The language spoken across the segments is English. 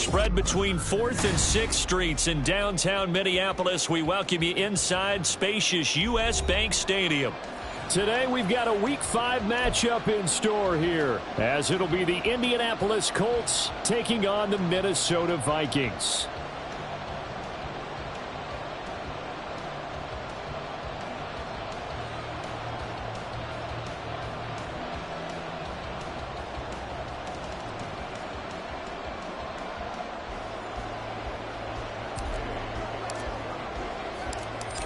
Spread between 4th and 6th Streets in downtown Minneapolis. We welcome you inside spacious U.S. Bank Stadium. Today we've got a Week 5 matchup in store here, as it'll be the Indianapolis Colts taking on the Minnesota Vikings.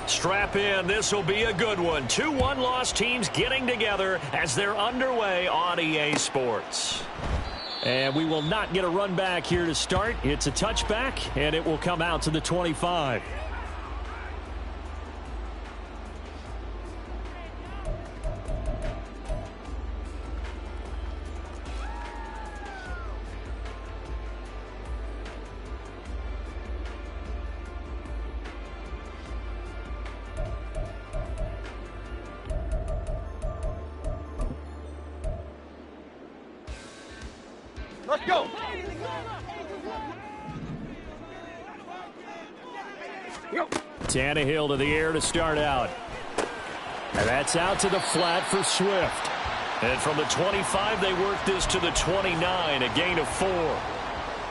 Strap in. This will be a good one. 2 one-loss teams getting together as they're underway on EA Sports. And we will not get a run back here to start. It's a touchback, and it will come out to the 25. Let's go. Tannehill to the air to start out. And that's out to the flat for Swift. And from the 25, they work this to the 29, a gain of 4.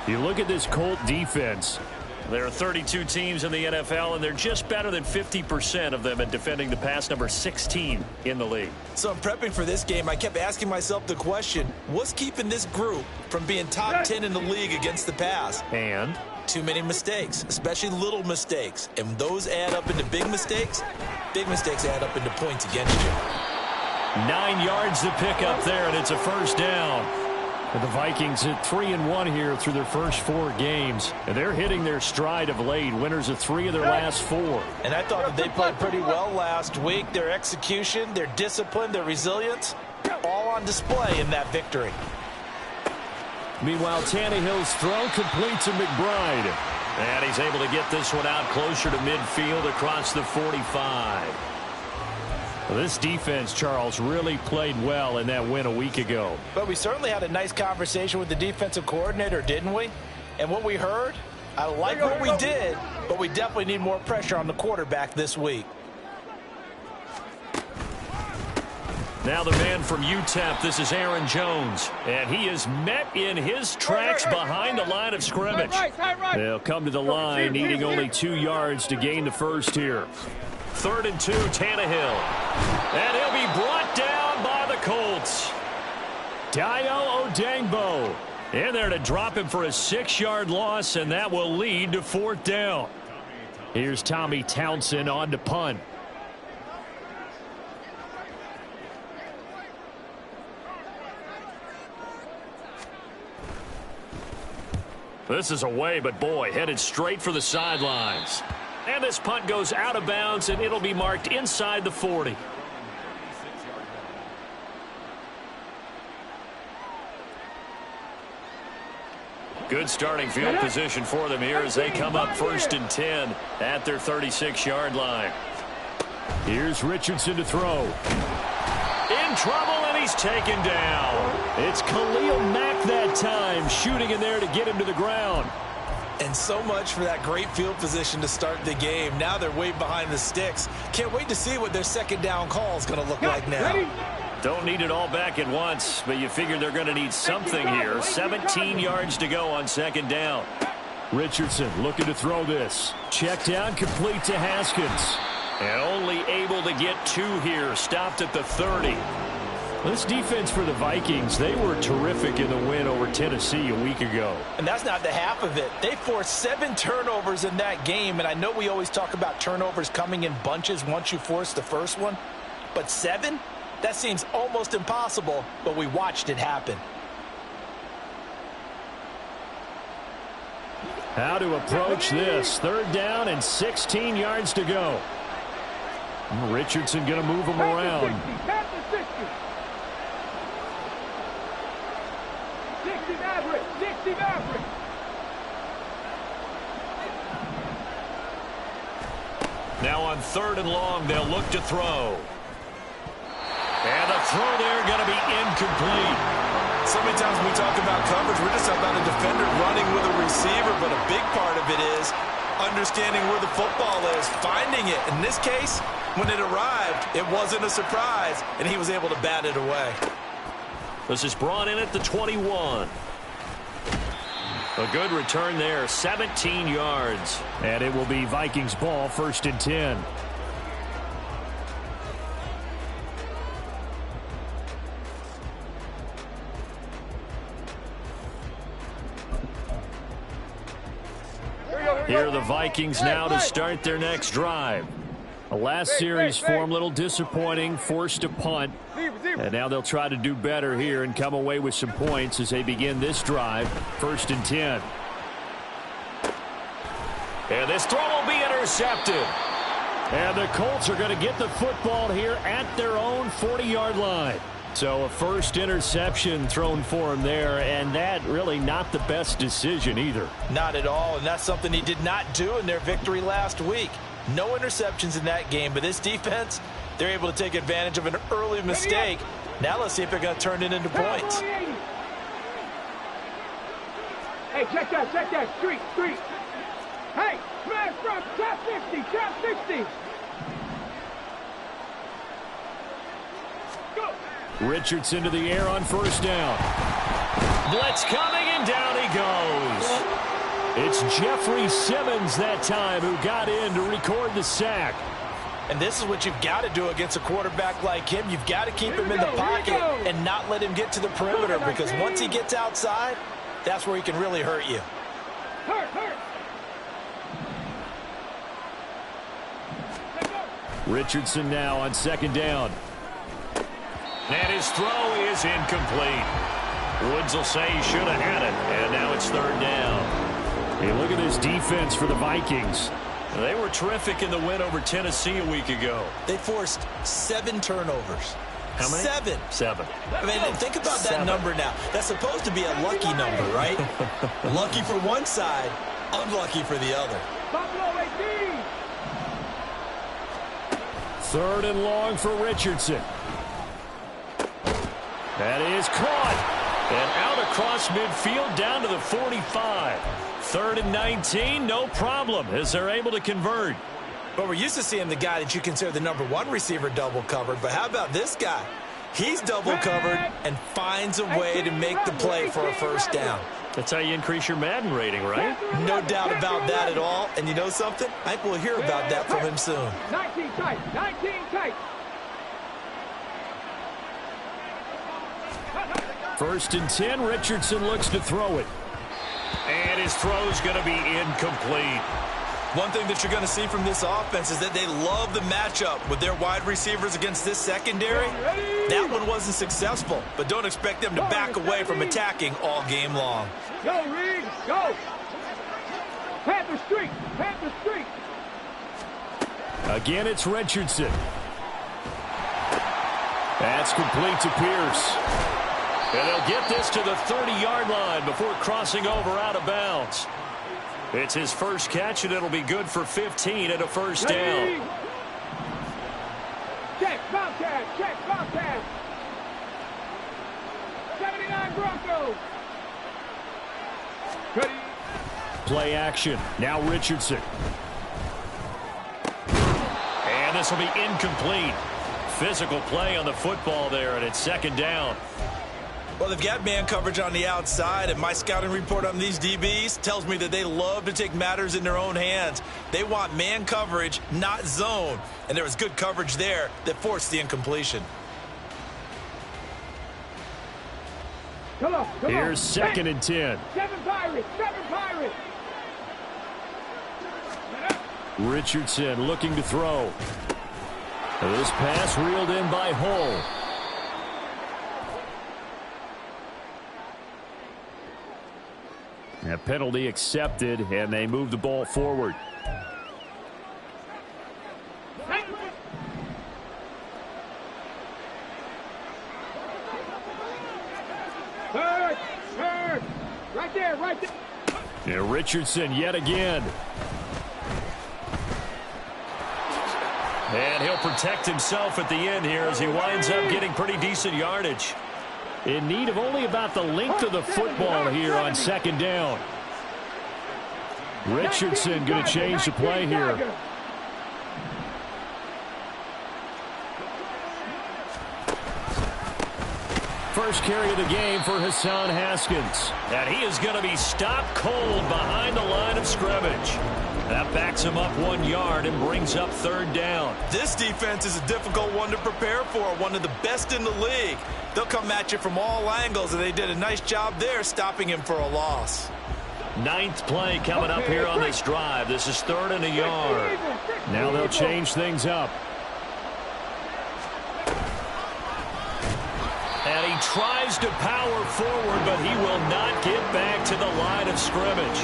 You look at this Colt defense. There are 32 teams in the NFL, and they're just better than 50% of them at defending the pass, number 16 in the league. So in prepping for this game, I kept asking myself the question, what's keeping this group from being top 10 in the league against the pass? And? Too many mistakes, especially little mistakes. And those add up into big mistakes. Big mistakes add up into points against you. 9 yards to pick up there, and it's a first down. The Vikings at 3-1 here through their first 4 games. And they're hitting their stride of late, winners of 3 of their last 4. And I thought that they played pretty well last week. Their execution, their discipline, their resilience, all on display in that victory. Meanwhile, Tannehill's throw complete to McBride. And he's able to get this one out closer to midfield across the 45. Well, this defense, Charles, really played well in that win a week ago. But we certainly had a nice conversation with the defensive coordinator, didn't we? And what we heard, I like what we did, but we definitely need more pressure on the quarterback this week. Now the man from UTEP, this is Aaron Jones. And he is met in his tracks behind the line of scrimmage. They'll come to the line, needing only 2 yards to gain the first here. 3rd and 2, Tannehill. And he'll be brought down by the Colts. Dayo Odeyingbo in there to drop him for a 6-yard loss, and that will lead to 4th down. Here's Tommy Townsend on to punt. This is away, but boy, headed straight for the sidelines. And this punt goes out of bounds, and it'll be marked inside the 40. Good starting field position for them here as they come up 1st and 10 at their 36-yard line. Here's Richardson to throw. In trouble, and he's taken down. It's Khalil Mack that time, shooting in there to get him to the ground. And so much for that great field position to start the game. Now they're way behind the sticks. Can't wait to see what their 2nd down call is going to look like now. Don't need it all back at once, but you figure they're going to need something here. 17 yards to go on 2nd down. Richardson looking to throw this. Check down, complete to Haskins. And only able to get 2 here. Stopped at the 30. This defense for the Vikings, they were terrific in the win over Tennessee a week ago. And that's not the half of it. They forced 7 turnovers in that game, and I know we always talk about turnovers coming in bunches once you force the first one, but 7? That seems almost impossible, but we watched it happen. How to approach this. 3rd down and 16 yards to go. Richardson going to move him around. Now on 3rd and long, they'll look to throw. And the throw there going to be incomplete. So many times when we talk about coverage, we're just talking about a defender running with a receiver, but a big part of it is understanding where the football is, finding it. In this case, when it arrived, it wasn't a surprise, and he was able to bat it away. This is brought in at the 21. A good return there, 17 yards. And it will be Vikings ball, 1st and 10. Here are the Vikings now to start their next drive. The last series form a little disappointing, forced a punt. And now they'll try to do better here and come away with some points as they begin this drive, 1st and 10. And this throw will be intercepted. And the Colts are going to get the football here at their own 40-yard line. So a first interception thrown for him there, and that really not the best decision either. Not at all, and that's something he did not do in their victory last week. No interceptions in that game, but this defense, they're able to take advantage of an early mistake. Now let's see if they're going to turn it into points. Hey, check that, street. Hey, smash front, top 60. Go. Richardson to the air on 1st down. Blitz coming, and down he goes. It's Jeffrey Simmons that time who got in to record the sack. And this is what you've got to do against a quarterback like him. You've got to keep him in the pocket and not let him get to the perimeter, because once he gets outside, that's where he can really hurt you. Hurt. Richardson now on 2nd down. And his throw is incomplete. Woods will say he should have had it, and now it's 3rd down. Hey, look at this defense for the Vikings. They were terrific in the win over Tennessee a week ago. They forced 7 turnovers. How many? 7. I mean, think about that number now. That's supposed to be a lucky number, right? Lucky for one side, unlucky for the other. Buffalo 18. 3rd and long for Richardson. That is caught. And out across midfield down to the 45. 3rd and 19, no problem, as they're able to convert. But we're used to seeing the guy that you consider the #1 receiver double covered. But how about this guy? He's double covered and finds a way to make the play for a 1st down. That's how you increase your Madden rating, right? No doubt about that at all. And you know something? I think we'll hear about that from him soon. 19 tight. 1st and 10, Richardson looks to throw it. And his throw's going to be incomplete. One thing that you're going to see from this offense is that they love the matchup with their wide receivers against this secondary. That one wasn't successful, but don't expect them to back away from attacking all game long. Go, Reed, go. Panther Street. Again, it's Richardson. That's complete to Pierce. And they'll get this to the 30-yard line before crossing over out of bounds. It's his first catch, and it'll be good for 15 and a 1st down. Check, Bobcat. 79 Broncos. Play action. Now Richardson. And this will be incomplete. Physical play on the football there, and it's 2nd down. Well, they've got man coverage on the outside, and my scouting report on these DBs tells me that they love to take matters in their own hands. They want man coverage, not zone. And there was good coverage there that forced the incompletion. Come on. Here's 2nd and 10. 7 Pirates. Richardson looking to throw. This pass reeled in by Hull. A penalty accepted, and they move the ball forward. Third. Right there. And Richardson yet again. And he'll protect himself at the end here as he winds up getting pretty decent yardage. in need of only about the length of the football here on second down. Richardson going to change the play here. First carry of the game for Hassan Haskins. And he is going to be stopped cold behind the line of scrimmage. That backs him up 1 yard and brings up third down. This defense is a difficult one to prepare for, one of the best in the league. They'll come at you from all angles, and they did a nice job there stopping him for a loss. Ninth play coming up here on this drive. This is 3rd and a yard. Now they'll change things up. And he tries to power forward, but he will not get back to the line of scrimmage.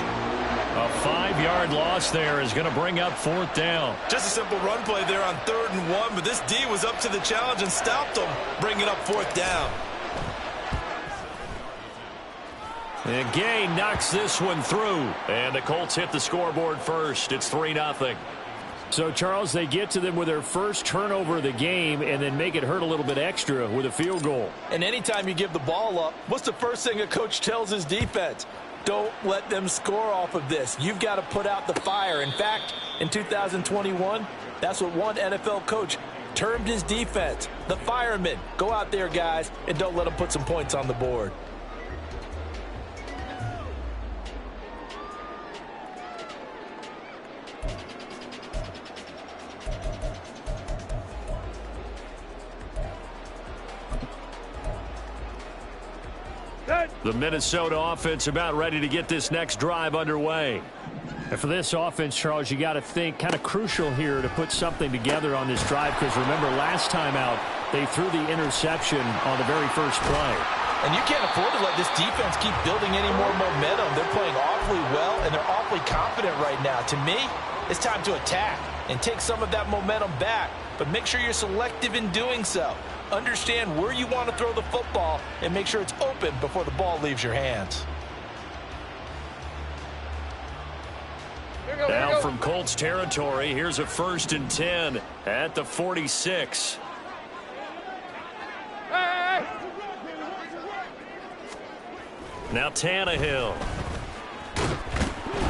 A 5-yard loss there is going to bring up 4th down. Just a simple run play there on 3rd and 1, but this D was up to the challenge and stopped him, bringing up 4th down. And Gay knocks this one through. And the Colts hit the scoreboard first. It's 3-0. So, Charles, they get to them with their first turnover of the game and then make it hurt a little bit extra with a field goal. And anytime you give the ball up, what's the first thing a coach tells his defense? Don't let them score off of this. You've got to put out the fire. In fact, in 2021, that's what one NFL coach termed his defense, the firemen. Go out there, guys, and don't let them put some points on the board. The Minnesota offense about ready to get this next drive underway. And for this offense, Charles, you got to think kind of crucial here to put something together on this drive, because remember last time out they threw the interception on the very first play. And you can't afford to let this defense keep building any more momentum. They're playing awfully well, and they're awfully confident right now. To me, it's time to attack and take some of that momentum back, but make sure you're selective in doing so. Understand where you want to throw the football and make sure it's open before the ball leaves your hands. Now from Colts territory, here's a 1st and 10 at the 46. Now Tannehill.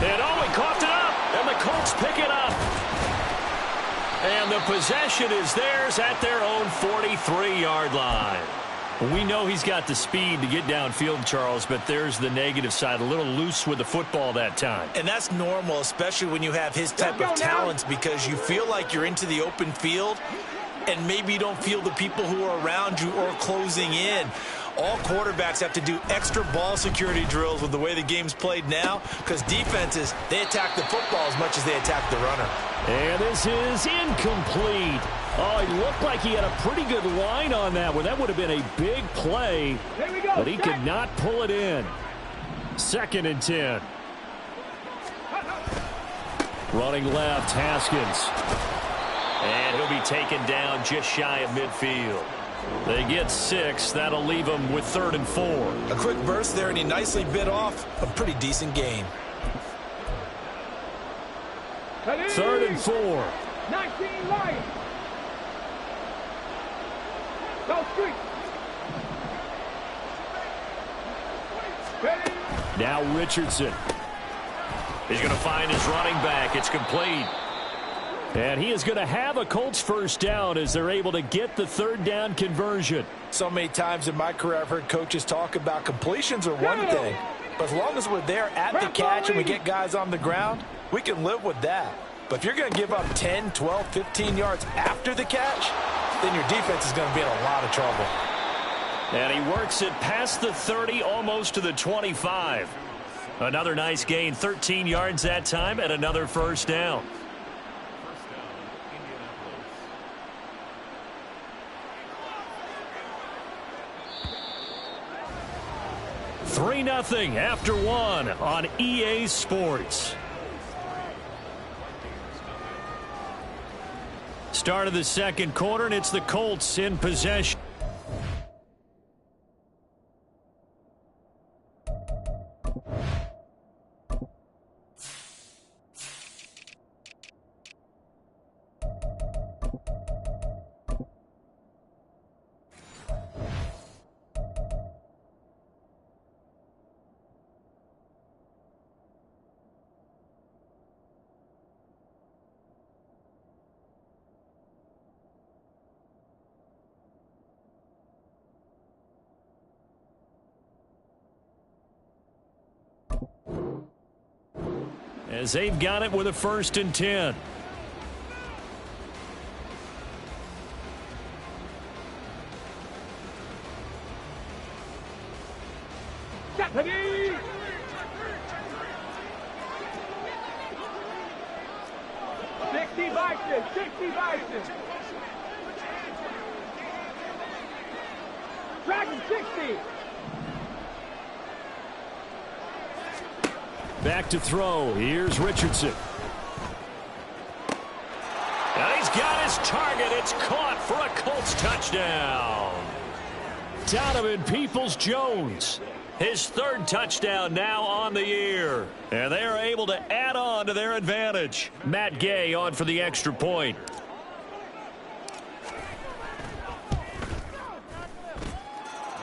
And he coughed it up, and the Colts pick it up. And the possession is theirs at their own 43-yard line. We know he's got the speed to get downfield, Charles, but there's the negative side. A little loose with the football that time. And that's normal, especially when you have his type of talents, because you feel like you're into the open field, and maybe you don't feel the people who are around you or closing in. All quarterbacks have to do extra ball security drills with the way the game's played now, because defenses, they attack the football as much as they attack the runner. And this is incomplete. Oh, it looked like he had a pretty good line on that one. That would have been a big play, but he could not pull it in. 2nd and 10. Running left, Haskins. And he'll be taken down just shy of midfield. They get 6. That'll leave them with 3rd and 4. A quick burst there, and he nicely bit off a pretty decent gain. 3rd and 4. 19 Lions. Go street. Now Richardson. He's going to find his running back. It's complete. And he is going to have a Colts 1st down as they're able to get the 3rd down conversion. So many times in my career I've heard coaches talk about completions are one thing, but as long as we're there at the catch and we get guys on the ground, we can live with that. But if you're going to give up 10, 12, 15 yards after the catch, then your defense is going to be in a lot of trouble. And he works it past the 30, almost to the 25. Another nice gain, 13 yards that time, and another 1st down. 3-0 after 1 on EA Sports. Start of the 2nd quarter, and it's the Colts in possession. as they've got it with a 1st and 10. Ready. 60 Vikes, 60 Vikes. Dragon 60. Back to throw. Here's Richardson. And he's got his target. It's caught for a Colts touchdown. Donovan Peoples-Jones. His 3rd touchdown now on the year. And they are able to add on to their advantage. Matt Gay on for the extra point.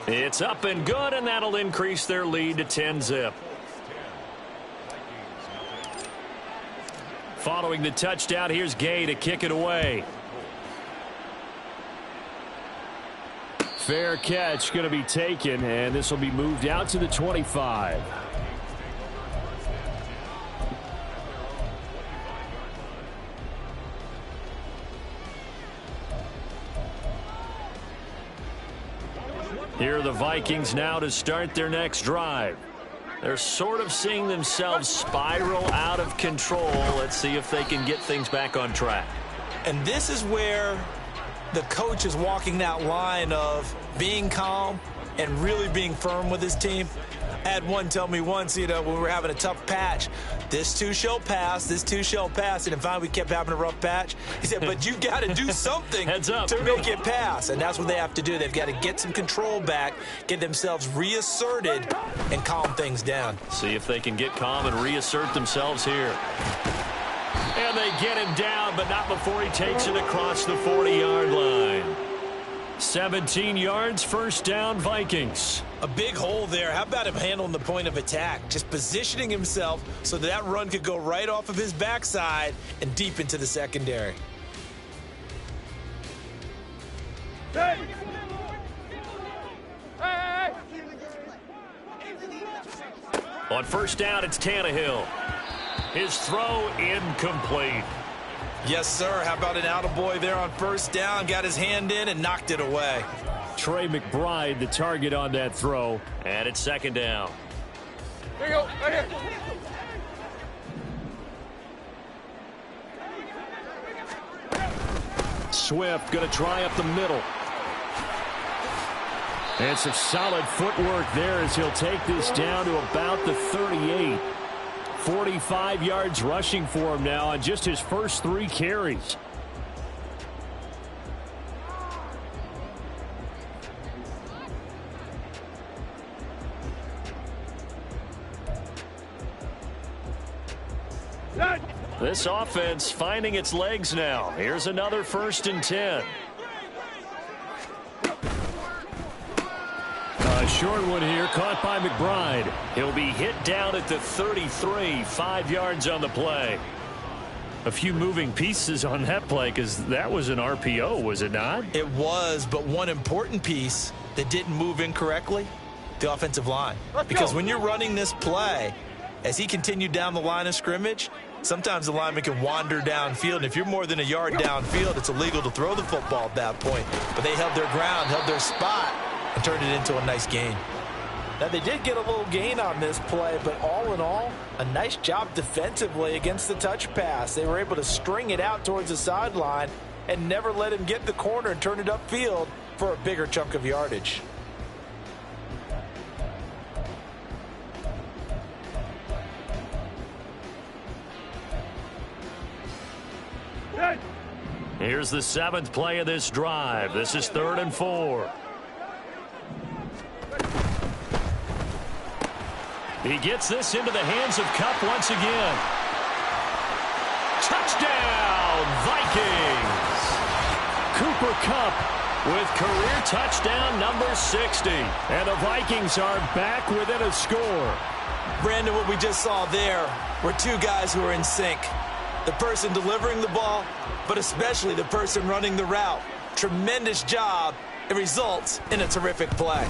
It's up and good, and that'll increase their lead to 10-zip. Following the touchdown, here's Gay to kick it away. Fair catch going to be taken, and this will be moved out to the 25. Here are the Vikings now to start their next drive. They're sort of seeing themselves spiral out of control. Let's see if they can get things back on track. And this is where the coach is walking that line of being calm and really being firm with his team. I had one tell me once, when we were having a tough patch, this too shall pass, this too shall pass. And finally we kept having a rough patch. He said, but you got to do something Heads up. to make it pass. And that's what they have to do. They've got to get some control back, get themselves reasserted, and calm things down. See if they can get calm and reassert themselves here. And they get him down, but not before he takes it across the 40-yard line. 17 yards, 1st down, Vikings. A big hole there. How about him handling the point of attack? Just positioning himself so that run could go right off of his backside and deep into the secondary. Hey! Hey! On 1st down, it's Tannehill. His throw incomplete. Yes, sir. How about an attaboy there on 1st down? Got his hand in and knocked it away. Trey McBride, the target on that throw. And it's 2nd down. Here you go, right here. Swift going to try up the middle. And some solid footwork there as he'll take this down to about the 38. 45 yards rushing for him now on just his first 3 carries. This offense finding its legs now. Here's another 1st and 10. A short one here, caught by McBride. He'll be hit down at the 33, 5 yards on the play. A few moving pieces on that play because that was an RPO, was it not? It was, but one important piece that didn't move incorrectly, the offensive line. Because when you're running this play, as he continued down the line of scrimmage, sometimes the lineman can wander downfield. And if you're more than a yard downfield, it's illegal to throw the football at that point. But they held their ground, held their spot, and turned it into a nice gain. Now, they did get a little gain on this play, but all in all, a nice job defensively against the touch pass. They were able to string it out towards the sideline and never let him get the corner and turn it upfield for a bigger chunk of yardage. Here's the 7th play of this drive. This is 3rd and 4. He gets this into the hands of Kupp once again. Touchdown, Vikings! Cooper Kupp with career touchdown number 60. And the Vikings are back within a score. Brandon, what we just saw there were 2 guys who are in sync. The person delivering the ball, but especially the person running the route. Tremendous job. It results in a terrific play.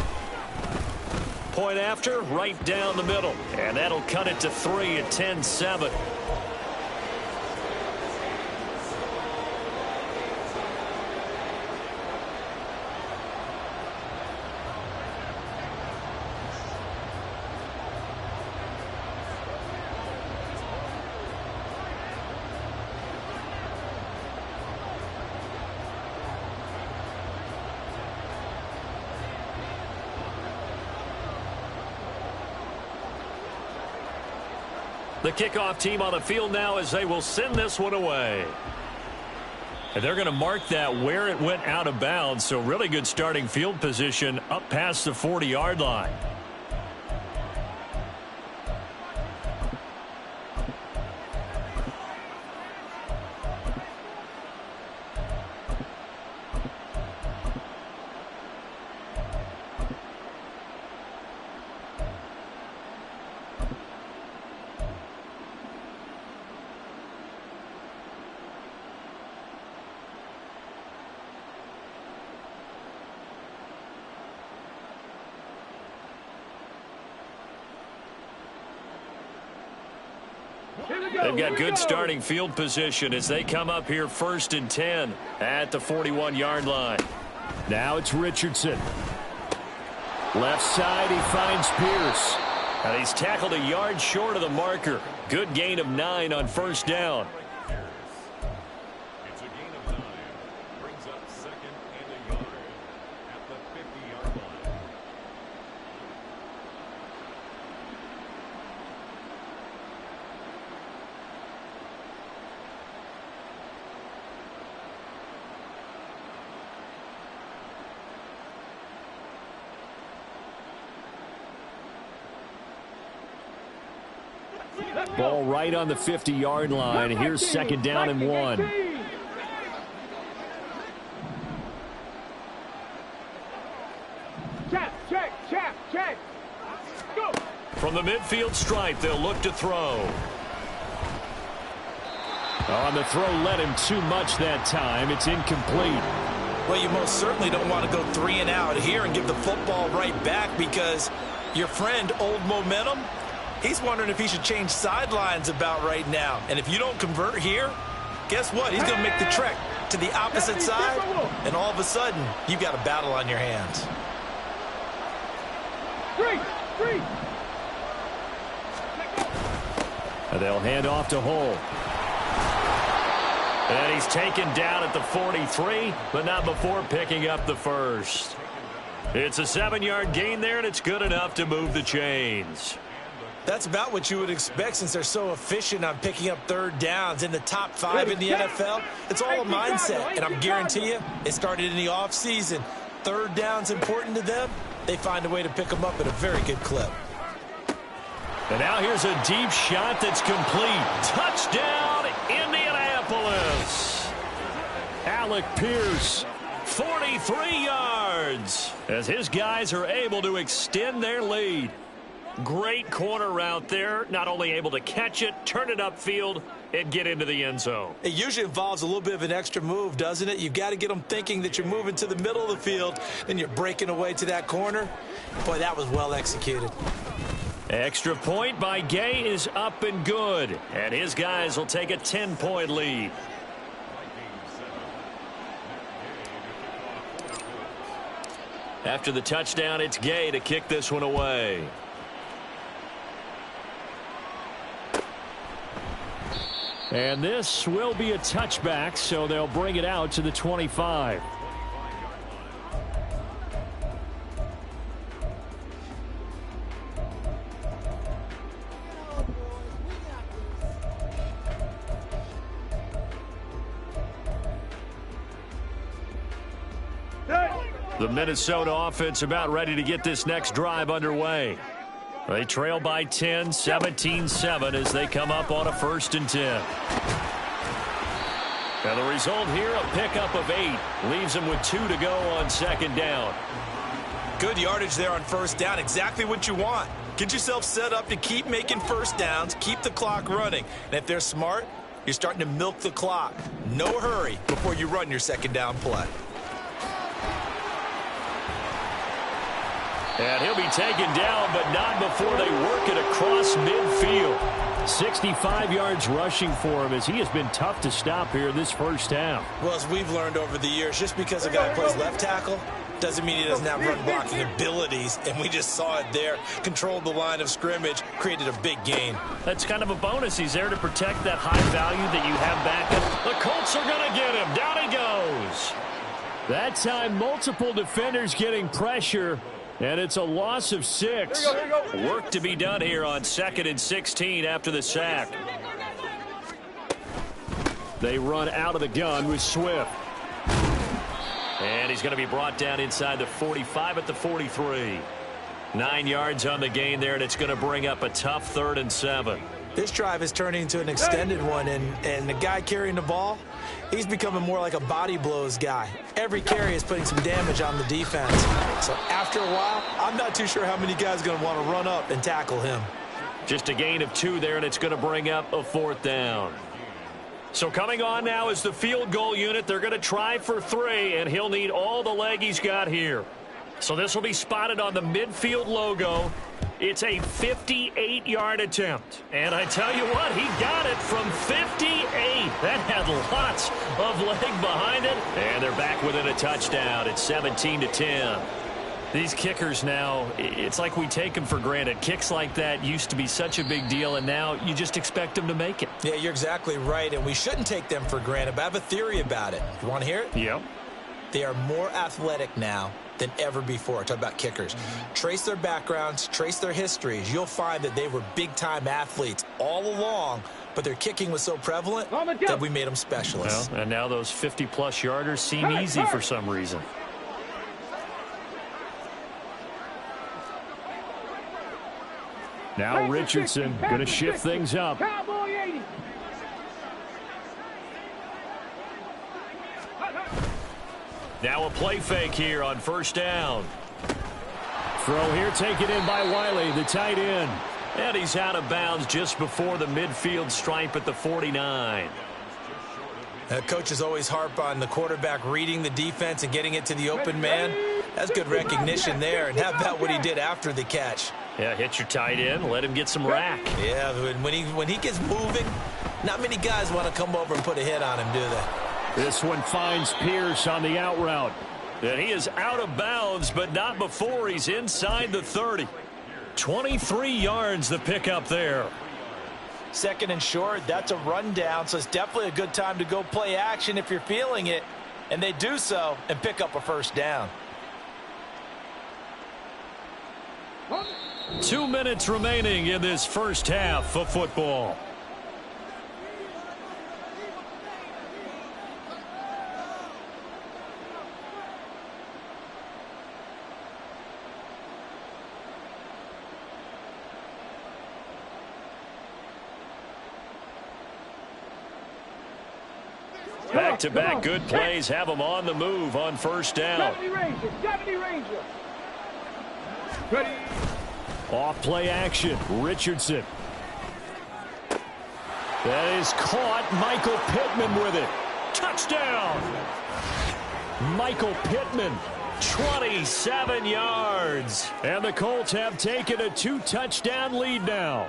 Point after, right down the middle. And that'll cut it to 3 at 10-7. The kickoff team on the field now as they will send this one away. And they're going to mark that where it went out of bounds, so really good starting field position up past the 40-yard line. They've got good starting field position as they come up here 1st and 10 at the 41-yard line. Now it's Richardson. Left side, he finds Pierce. And he's tackled a yard short of the marker. Good gain of 9 on 1st down. It's a gain of 9. Brings up 2nd and a yard at the 50-yard line. Ball right on the 50-yard line. Here's 2nd down and 1. Check. Go. From the midfield stripe, they'll look to throw. On the throw, led him too much that time. It's incomplete. Well, you most certainly don't want to go 3 and out here and give the football right back because your friend, Old Momentum, he's wondering if he should change sidelines about right now. And if you don't convert here, guess what? He's going to make the trek to the opposite side, and all of a sudden, you've got a battle on your hands. 3. And they'll hand off to Hull. And he's taken down at the 43, but not before picking up the first. It's a 7-yard gain there, and it's good enough to move the chains. That's about what you would expect since they're so efficient on picking up 3rd downs in the top 5 in the NFL. It's all a mindset, and I'm guarantee you it started in the offseason. 3rd down's important to them. They find a way to pick them up at a very good clip. And now here's a deep shot that's complete. Touchdown, Indianapolis. Alec Pierce, 43 yards, as his guys are able to extend their lead. Great corner route there, not only able to catch it, turn it upfield, and get into the end zone. It usually involves a little bit of an extra move, doesn't it? You've got to get them thinking that you're moving to the middle of the field, and you're breaking away to that corner. Boy, that was well executed. Extra point by Gay is up and good, and his guys will take a 10-point lead. After the touchdown, it's Gay to kick this one away. And this will be a touchback, so they'll bring it out to the 25. The Minnesota offense about ready to get this next drive underway. They trail by 10, 17-7 as they come up on a 1st and 10. And the result here, a pickup of 8. Leaves them with 2 to go on 2nd down. Good yardage there on 1st down. Exactly what you want. Get yourself set up to keep making 1st downs, keep the clock running. And if they're smart, you're starting to milk the clock. No hurry before you run your 2nd down play. And he'll be taken down, but not before they work it across midfield. 65 yards rushing for him as he has been tough to stop here this 1st half. Well, as we've learned over the years, just because a guy plays left tackle doesn't mean he doesn't have run blocking abilities, and we just saw it there. Controlled the line of scrimmage, created a big gain. That's kind of a bonus. He's there to protect that high value that you have back up. The Colts are going to get him. Down he goes. That time, multiple defenders getting pressure. And it's a loss of 6. Work to be done here on 2nd and 16 after the sack. They run out of the gun with Swift. And he's going to be brought down inside the 45 at the 43. 9 yards on the gain there, and it's going to bring up a tough 3rd and 7. This drive is turning into an extended one, and the guy carrying the ball, he's becoming more like a body blows guy. Every carry is putting some damage on the defense. So after a while, I'm not too sure how many guys are going to want to run up and tackle him. Just a gain of 2 there, and it's going to bring up a 4th down. So coming on now is the field goal unit. They're going to try for 3, and he'll need all the leg he's got here. So this will be spotted on the midfield logo. It's a 58-yard attempt. And I tell you what, he got it from 58. That had lots of leg behind it. And they're back within a touchdown. It's 17-10. These kickers now, it's like we take them for granted. Kicks like that used to be such a big deal, and now you just expect them to make it. Yeah, you're exactly right, and we shouldn't take them for granted. But I have a theory about it. You want to hear it? Yep. They are more athletic now than ever before. Talk about kickers. Trace their backgrounds, trace their histories. You'll find that they were big-time athletes all along, but their kicking was so prevalent that we made them specialists. Well, and now those 50-plus yarders seem easy for some reason. Now Richardson going to shift things up. Cowboy 80. Now a play fake here on 1st down. Throw here taken in by Wiley, the tight end. And he's out of bounds just before the midfield stripe at the 49. Coaches always harp on the quarterback reading the defense and getting it to the open man. That's good recognition there. And how about what he did after the catch? Yeah, hit your tight end, let him get some rack. Yeah, when he gets moving, not many guys want to come over and put a hit on him, do they? This one finds Pierce on the out route. And he is out of bounds, but not before he's inside the 30. 23 yards the pickup there. 2nd and short, that's a rundown, so it's definitely a good time to go play action if you're feeling it. And they do so and pick up a 1st down. 2 minutes remaining in this first half of football. Back-to-back good plays have them on the move on 1st down. 70 Ranger. Ready. Off play action. Richardson. That is caught. Michael Pittman with it. Touchdown. Michael Pittman. 27 yards. And the Colts have taken a 2-touchdown lead now.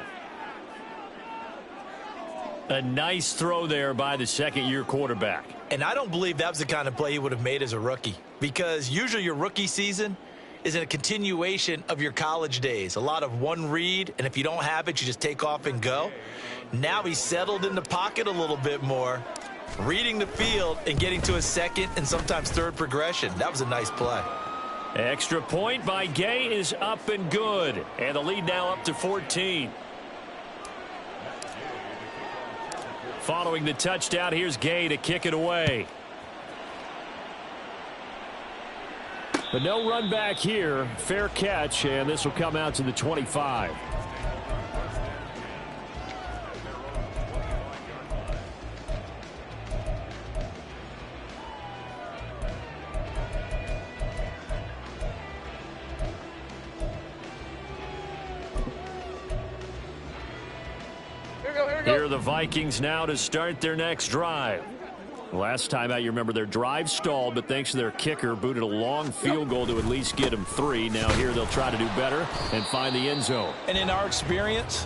A nice throw there by the 2nd-year quarterback. And I don't believe that was the kind of play he would have made as a rookie, because usually your rookie season is a continuation of your college days. A lot of one read, and if you don't have it, you just take off and go. Now he's settled in the pocket a little bit more, reading the field and getting to a 2nd and sometimes 3rd progression. That was a nice play. Extra point by Gay is up and good. And the lead now up to 14. Following the touchdown, here's Gay to kick it away. But no run back here. Fair catch, and this will come out to the 25. Here are the Vikings now to start their next drive. Last time out, you remember their drive stalled, but thanks to their kicker, booted a long field goal to at least get them 3. Now here they'll try to do better and find the end zone. And in our experience,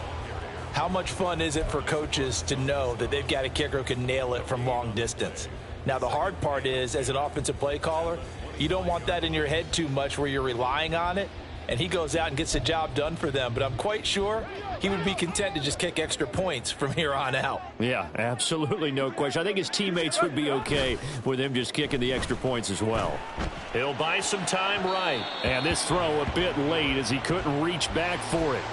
how much fun is it for coaches to know that they've got a kicker who can nail it from long distance? Now the hard part is, as an offensive play caller, you don't want that in your head too much where you're relying on it. and he goes out and gets the job done for them. But I'm quite sure he would be content to just kick extra points from here on out. Yeah, absolutely no question. I think his teammates would be okay with him just kicking the extra points as well. He'll buy some time right. And this throw a bit late as he couldn't reach back for it.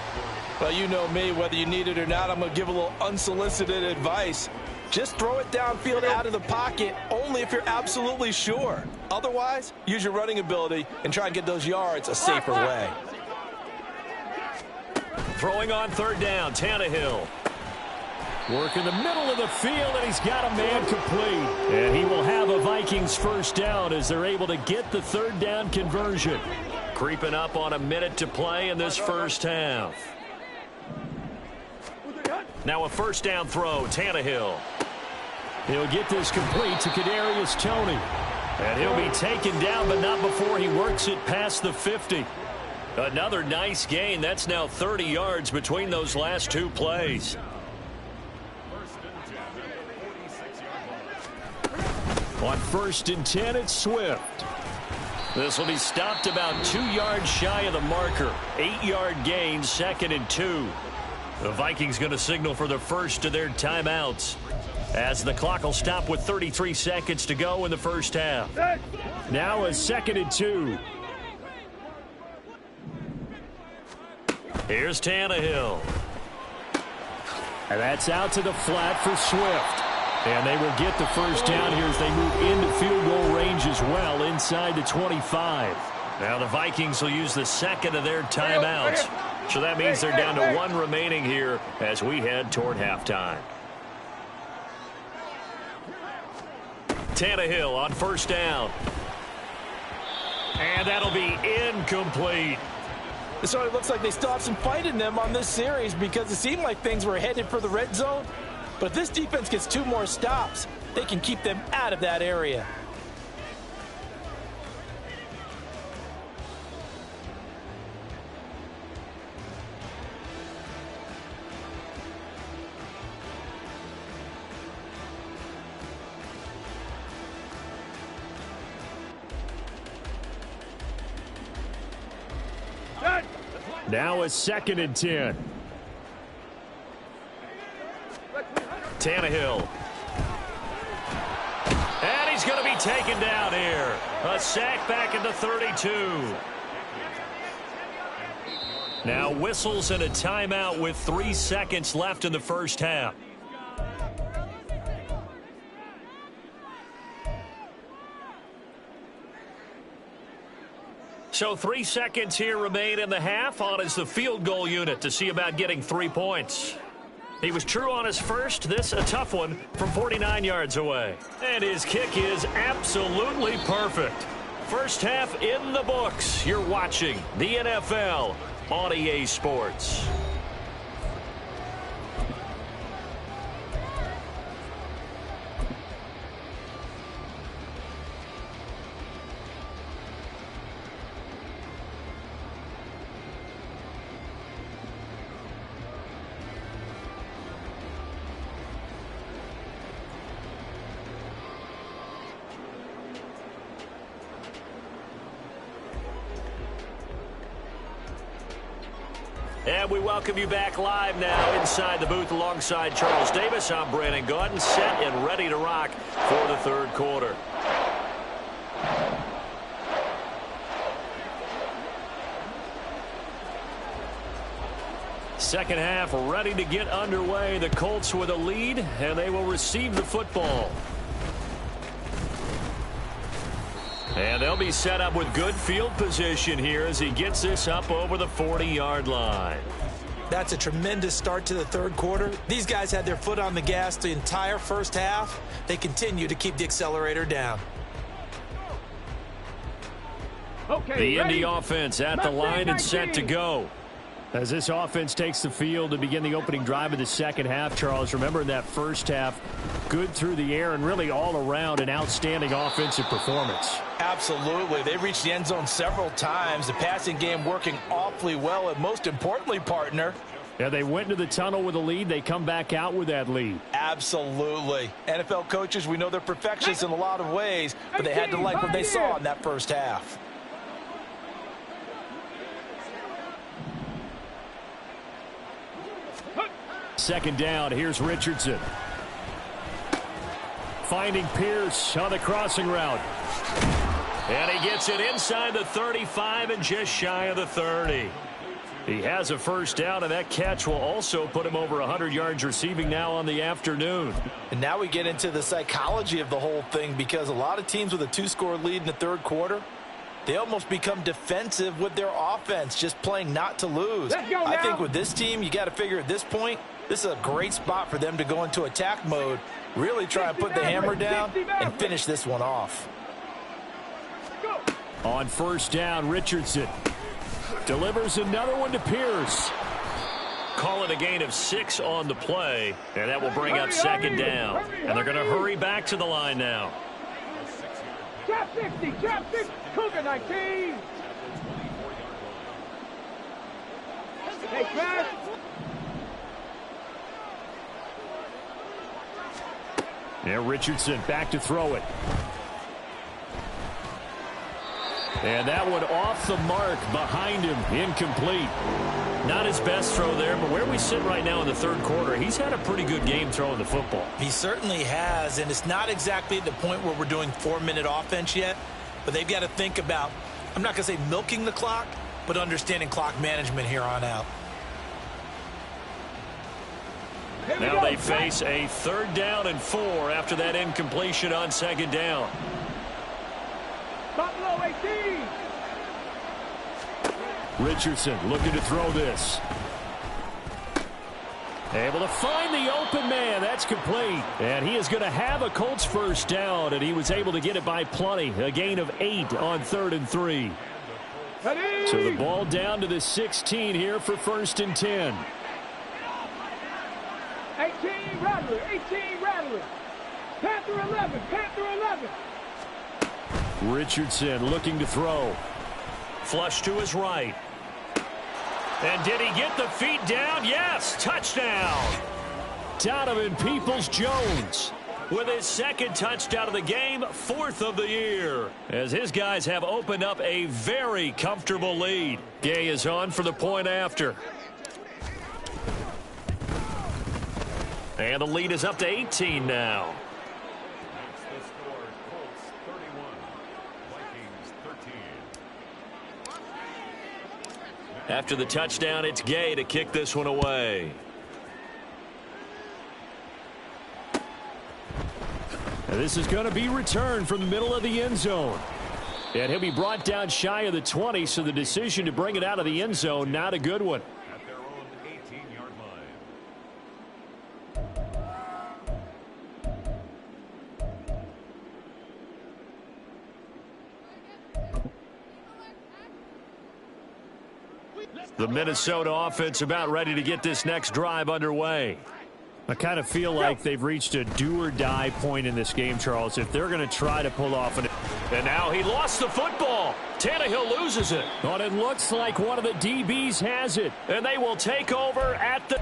Well, you know me, whether you need it or not, I'm going to give a little unsolicited advice. Just throw it downfield out of the pocket only if you're absolutely sure. Otherwise, use your running ability and try and get those yards a safer way. Throwing on third down, Tannehill. Work in the middle of the field, and he's got a man complete. And he will have a Vikings first down as they're able to get the third down conversion. Creeping up on a minute to play in this first half. Now a first down throw, Tannehill. He'll get this complete to Kadarius Toney. And he'll be taken down, but not before he works it past the 50. Another nice gain. That's now 30 yards between those last two plays. On 1st and 10, it's Swift. This will be stopped about 2 yards shy of the marker. 8-yard gain, 2nd and 2. The Vikings going to signal for the first of their timeouts as the clock will stop with 33 seconds to go in the first half. Now a 2nd and 2. Here's Tannehill. And that's out to the flat for Swift. And they will get the first down here as they move into field goal range as well inside the 25. Now the Vikings will use the second of their timeouts. So that means they're down to 1 remaining here as we head toward halftime. Tannehill on first down. And that'll be incomplete. It sort of looks like they still have some fight in them on this series because it seemed like things were headed for the red zone. But if this defense gets 2 more stops, they can keep them out of that area. Now a 2nd and 10. Tannehill. And he's going to be taken down here. A sack back at the 32. Now whistles and a timeout with 3 seconds left in the first half. So 3 seconds here remain in the half. On is the field goal unit to see about getting 3 points. He was true on his first. This a tough one from 49 yards away. And his kick is absolutely perfect. First half in the books. You're watching the NFL on EA Sports. And we welcome you back live now inside the booth alongside Charles Davis. I'm Brandon Gaudin, set and ready to rock for the third quarter. Second half ready to get underway. The Colts with a lead, and they will receive the football. And they'll be set up with good field position here as he gets this up over the 40-yard line. That's a tremendous start to the third quarter. These guys had their foot on the gas the entire first half. They continue to keep the accelerator down. Okay, the ready? Indy offense at the line and set to go. As this offense takes the field to begin the opening drive of the second half, Charles, remember in that first half, good through the air and really all around an outstanding offensive performance. Absolutely. They reached the end zone several times. The passing game working awfully well, and most importantly, partner. Yeah, they went into the tunnel with a lead. They come back out with that lead. Absolutely. NFL coaches, we know they're perfectionists in a lot of ways, but they had to like what they saw in that first half. Second down, here's Richardson. Finding Pierce on the crossing route. And he gets it inside the 35 and just shy of the 30. He has a first down, and that catch will also put him over 100 yards receiving now on the afternoon. And now we get into the psychology of the whole thing, because a lot of teams with a 2-score lead in the third quarter, they almost become defensive with their offense, just playing not to lose. I think with this team, you got to figure at this point, this is a great spot for them to go into attack mode, really try and put the hammer down and finish this one off. On first down, Richardson delivers another one to Pierce. Call it a gain of 6 on the play, and that will bring up second down. And they're going to hurry back to the line now. Trap 60, trap 60, Cougar 19. Hey, Crash. Yeah, Richardson back to throw it. And that one off the mark behind him, incomplete. Not his best throw there, but where we sit right now in the third quarter, he's had a pretty good game throwing the football. He certainly has, and it's not exactly at the point where we're doing 4-minute offense yet, but they've got to think about, I'm not going to say milking the clock, but understanding clock management here on out. Now they face a 3rd down and 4 after that incompletion on second down. Buffalo 18. Richardson looking to throw this. Able to find the open man. That's complete. And he is going to have a Colts first down, and he was able to get it by plenty. A gain of 8 on 3rd and 3. So the ball down to the 16 here for 1st and 10. 18 Rattler, 18 Rattler. Panther 11, Panther 11. Richardson looking to throw. Flush to his right. And did he get the feet down? Yes, touchdown. Donovan Peoples-Jones with his 2nd touchdown of the game, 4th of the year, as his guys have opened up a very comfortable lead. Gay is on for the point after. And the lead is up to 18 now. That's the score. Colts 31, Vikings 13. After the touchdown, it's Gay to kick this one away. And this is going to be returned from the middle of the end zone. And he'll be brought down shy of the 20, so the decision to bring it out of the end zone, not a good one. At their own 18-yard line. The Minnesota offense about ready to get this next drive underway. I kind of feel like they've reached a do-or-die point in this game, Charles, if they're going to try to pull off an... And now he lost the football. Tannehill loses it. But it looks like one of the DBs has it. And they will take over at the...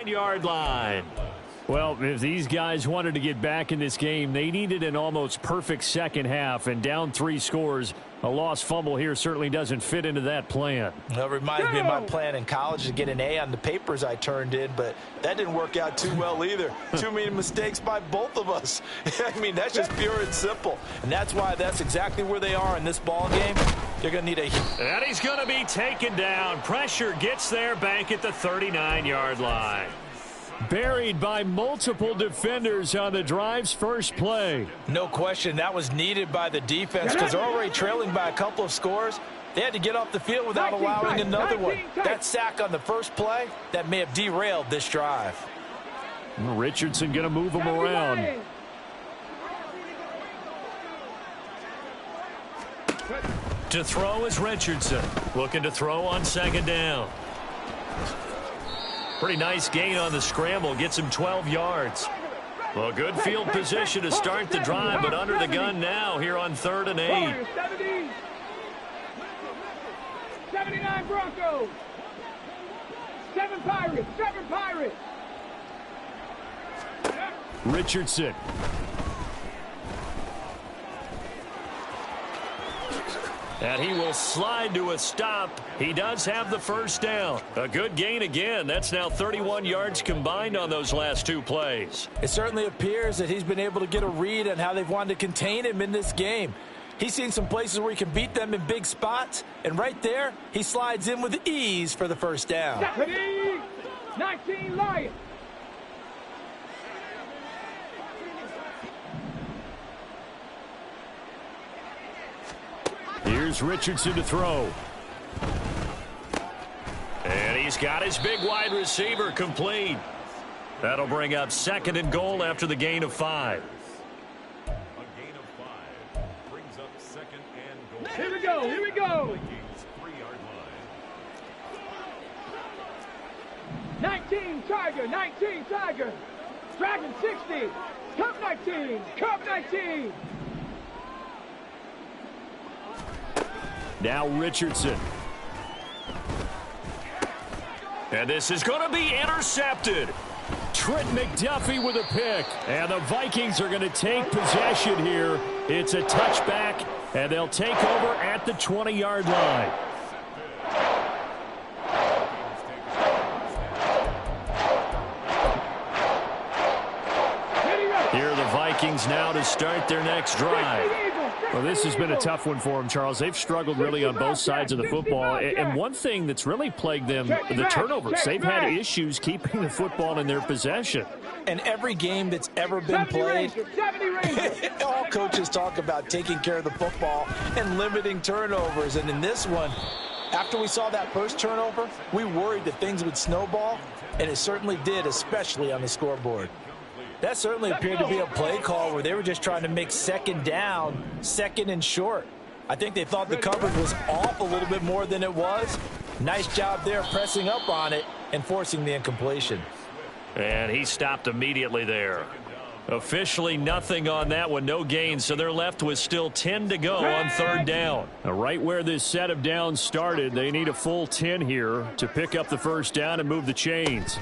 Yard line. Well, if these guys wanted to get back in this game, they needed an almost perfect second half, and down 3 scores. A lost fumble here certainly doesn't fit into that plan. Well, it reminds me of my plan in college to get an A on the papers I turned in, but that didn't work out too well either. Too many mistakes by both of us. I mean, that's just pure and simple. And that's why that's exactly where they are in this ball game. They're going to need a... And he's going to be taken down. Pressure gets there back at the 39-yard line. Buried by multiple defenders on the drive's first play. No question, that was needed by the defense because they're already trailing by a couple of scores. They had to get off the field without allowing another one. That sack on the first play, that may have derailed this drive. Richardson going to move him around. To throw is Richardson. Looking to throw on second down. Pretty nice gain on the scramble. Gets him 12 yards. Well, good field position to start the drive, but under the gun now here on 3rd and 8. 79 Broncos. 7 Pirates. 7 Pirates. Richardson. And he will slide to a stop. He does have the first down. A good gain again. That's now 31 yards combined on those last 2 plays. It certainly appears that he's been able to get a read on how they've wanted to contain him in this game. He's seen some places where he can beat them in big spots. And right there, he slides in with ease for the first down. 19 Lions. Here's Richardson to throw. And he's got his big wide receiver complete. That'll bring up 2nd and goal after the gain of 5. A gain of 5 brings up 2nd and goal. Here we go. Here we go. Vikes 3-yard line. 19 Tiger. 19 Tiger. Dragon 60. Cup 19. Cup 19. Now Richardson. And this is going to be intercepted. Trent McDuffie with a pick. And the Vikings are going to take possession here. It's a touchback, and they'll take over at the 20-yard line. Here are the Vikings now to start their next drive. Well, this has been a tough one for them, Charles. They've struggled really on both sides of the football. And one thing that's really plagued them, the turnovers. They've had issues keeping the football in their possession. And every game that's ever been played, all coaches talk about taking care of the football and limiting turnovers. And in this one, after we saw that first turnover, we worried that things would snowball, and it certainly did, especially on the scoreboard. That certainly appeared to be a play call where they were just trying to make second down, 2nd and short. I think they thought the coverage was off a little bit more than it was. Nice job there pressing up on it and forcing the incompletion. And he stopped immediately there. Officially nothing on that one, no gain, so they're left with still 10 to go on 3rd down. Now, right where this set of downs started, they need a full 10 here to pick up the first down and move the chains.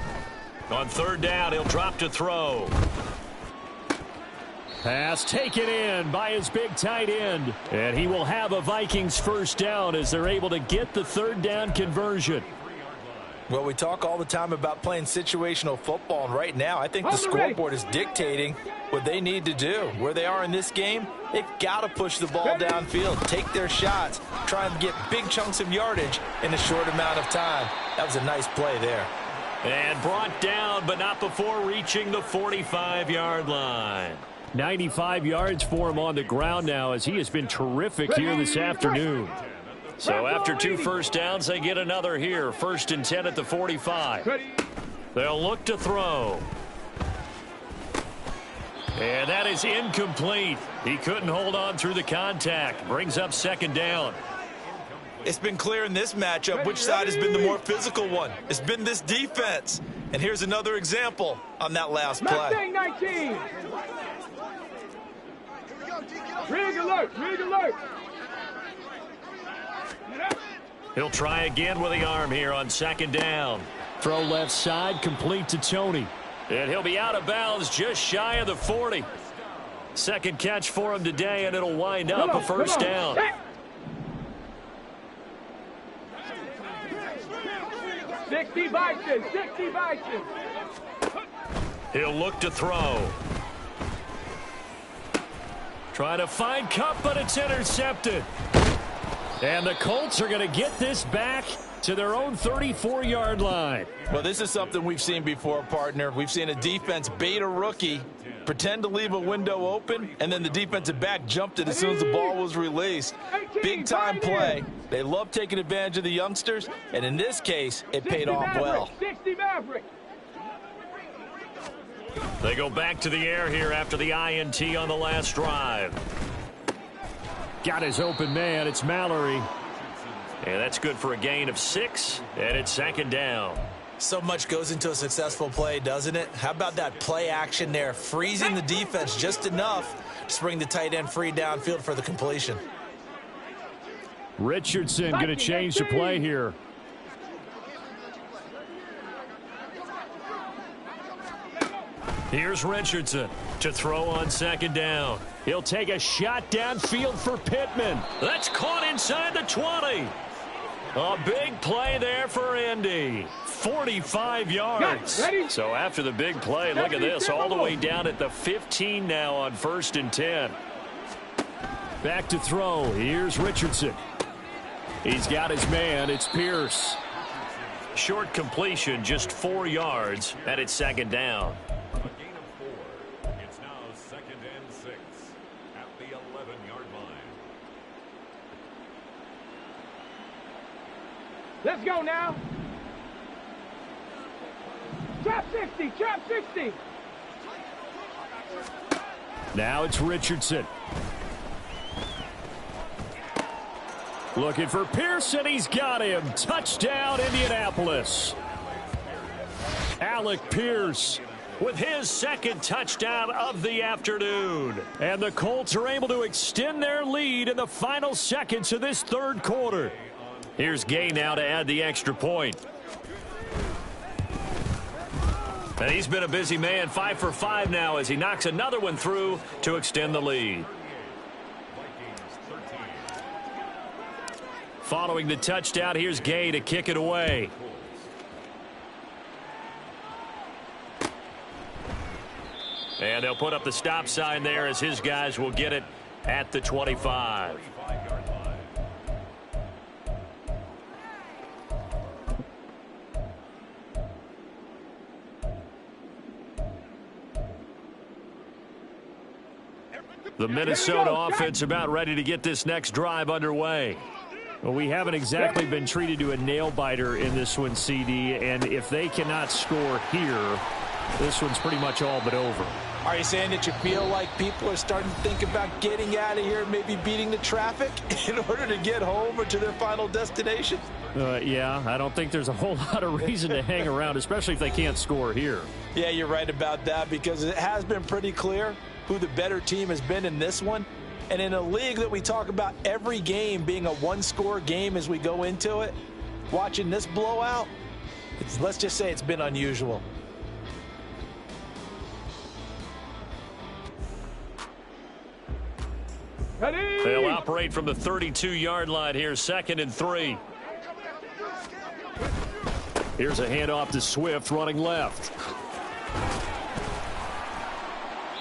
On 3rd down, he'll drop to throw. Pass taken in by his big tight end. And he will have a Vikings first down as they're able to get the 3rd down conversion. Well, we talk all the time about playing situational football, and right now I think the scoreboard is dictating what they need to do. Where they are in this game, they've got to push the ball downfield, take their shots, try and get big chunks of yardage in a short amount of time. That was a nice play there. And brought down, but not before reaching the 45-yard line. 95 yards for him on the ground now as he has been terrific here this afternoon. So after 2 first downs, they get another here. 1st and 10 at the 45. They'll look to throw. And that is incomplete. He couldn't hold on through the contact. Brings up 2nd down. It's been clear in this matchup which side has been the more physical one. It's been this defense. And here's another example on that last play. 19. Rig alert. Rig alert. He'll try again with the arm here on 2nd down. Throw left side, complete to Tony. And he'll be out of bounds just shy of the 40. 2nd catch for him today, and it'll wind up a first down. 60 Vikes. 60 Vikes. He'll look to throw. Trying to find Cup, but it's intercepted. And the Colts are going to get this back to their own 34-yard line. Well, this is something we've seen before, partner. We've seen a defense bait a rookie, pretend to leave a window open, and then the defensive back jumped it as soon as the ball was released. Big-time play. They love taking advantage of the youngsters, and in this case, it paid off well. 60 Maverick. They go back to the air here after the INT on the last drive. Got his open man. It's Mallory. And that's good for a gain of 6, and it's second down. So much goes into a successful play, doesn't it? How about that play action there, freezing the defense just enough to bring the tight end free downfield for the completion. Richardson going to change the play here. Here's Richardson to throw on second down. He'll take a shot downfield for Pittman. That's caught inside the 20. A big play there for Indy. 45 yards. So after the big play, look at this. All the way down at the 15 now on 1st and 10. Back to throw. Here's Richardson. He's got his man. It's Pierce. Short completion, just 4 yards, and it's second down. A gain of 4. It's now 2nd and 6 at the 11-yard line. Let's go now. Trap 60, trap 60. Now it's Richardson. Looking for Pearson. He's got him. Touchdown, Indianapolis. Alec Pierce with his second touchdown of the afternoon. And the Colts are able to extend their lead in the final seconds of this third quarter. Here's Gay now to add the extra point. And he's been a busy man, 5 for 5 now as he knocks another one through to extend the lead. Following the touchdown, here's Gay to kick it away. And they'll put up the stop sign there as his guys will get it at the 25. The Minnesota offense about ready to get this next drive underway. Well, we haven't exactly been treated to a nail-biter in this one, CD, and if they cannot score here, this one's pretty much all but over. Are you saying that you feel like people are starting to think about getting out of here, maybe beating the traffic in order to get home or to their final destination? Yeah, I don't think there's a whole lot of reason to hang around, especially if they can't score here. Yeah, you're right about that because it has been pretty clear who the better team has been in this one. And in a league that we talk about every game being a one-score game as we go into it, watching this blowout, let's just say it's been unusual. They'll operate from the 32-yard line here, 2nd and 3. Here's a handoff to Swift running left.